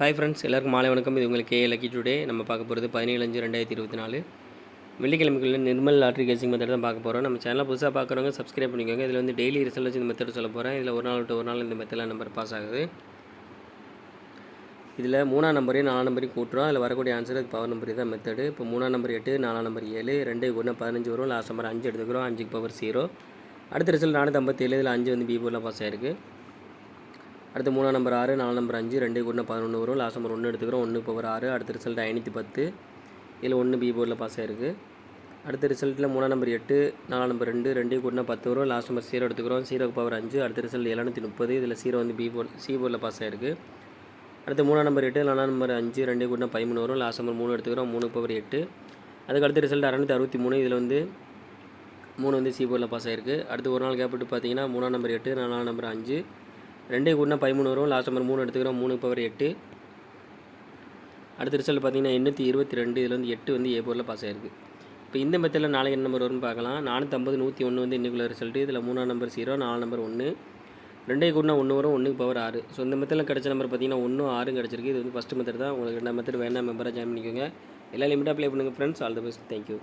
Hi friends, எல்லாருக்கும் மாலை வணக்கம். இது உங்களுக்கு லக்கி டுடே. நம்ம பார்க்க போகிறது 17/5/2024 வெள்ளிக்கிழமைக்குள்ள நிர்மல் லாட்ரி கேசிங் மெத்தட் தான் பார்க்க போகிறோம். நம்ம சேனலை புதுசாக பார்க்குறவங்க சப்ஸ்கிரைப் பண்ணிக்கோங்க. இதில் வந்து டெய்லி ரிசல்ட் வச்சு இந்த மெத்தட் சொல்ல போகிறேன். இதில் ஒரு நாள் விட்டு ஒரு நாள் இந்த மெத்தடில் நம்பர் பாஸ் ஆகுது. இதில் 3ஆம் நம்பரையும் 4ஆம் நம்பரையும் கூட்டுறோம். அதில் வரக்கூடிய ஆன்சர் அது பவர் நம்பர் தான் மெத்தடு. இப்போ 3ஆம் நம்பர் 8, 4ஆம் நம்பர் 7, 2 கூட 15 வரும். லாஸ்ட் நம்பர் 5 எடுத்துக்கிறோம். 5க்கு பவர் 0. அடுத்த ரிசல்ட் 457. இதில் 5 வந்து B போர்டில் பாஸ் ஆகிருக்கு. அடுத்து 3ஆம் நம்பர் 6, 4ஆம் நம்பர் 5, 2 கூட 11 வரும். லாஸ்ட் நம்பர் 1 எடுத்துக்கிறோம். 1 பவர் 6. அடுத்த ரிசல்ட் 510. இதில் 1 B போர்டில் பாஸ் ஆகிருக்கு. அடுத்த ரிசல்ட்டில் 3ஆம் நம்பர் 8, 4ஆம் நம்பர் 2, 2 கூட 10 வரும். லாஸ்ட் நம்பர் 0 எடுத்துக்கிறோம். 0க்கு பவர் 5. அடுத்த ரிசல்ட் 730. இதில் 0 வந்து C போர்டில் பாஸ் ஆகிருக்கு. அடுத்து 3ஆம் நம்பர் 8, 4ஆம் நம்பர் 5, 2 கூட 13 வரும். லாஸ்ட் நம்பர் 3 எடுத்துக்கிறோம். 3 பவர் 8. அதுக்கு அடுத்த ரிசல்ட் 663. இதில் வந்து 3 வந்து C போர்டில் பாஸ் ஆகிருக்கு. அடுத்து ஒரு நாள் கேப் விட்டு பார்த்தீங்கன்னா 3ஆம் நம்பர் 8, 4ஆம் நம்பர் 5, 2 கூட 13 வரும். லாஸ்ட் நம்பர் 3 எடுத்துக்கிறோம். 3 பவர் 8. அடுத்த ரிசல்ட் பார்த்தீங்கன்னா 822. இதில் வந்து 8 வந்து A போர்டில் பாஸ் ஆகிருக்கு. இப்போ இந்த மெத்தடில் நாளைக்கு என்ன நம்பர் வரும்னு பார்க்கலாம். 450, 101 வந்து இன்னைக்குள்ள ரிசல்ட்டு. இதில் 3ஆம் நம்பர் 0, 4ஆம் நம்பர் 1, 2 கூட 1 வரும். 1க்கு பவர் 6. ஸோ இந்த மெத்தடில் கிடச்ச நம்பர் பார்த்தீங்கன்னா 1, 6 கிடச்சிருக்கு. இது வந்து ஃபஸ்ட்டு மெத்தட் தான். உங்களுக்கு ரெண்டாம் மெத்தட் வேணால் மெம்பராக ஜாயின் பண்ணிக்கோங்க. எல்லா லிமிட்டாக அப்ளை பண்ணுங்கள் friends. All the best. Thank you.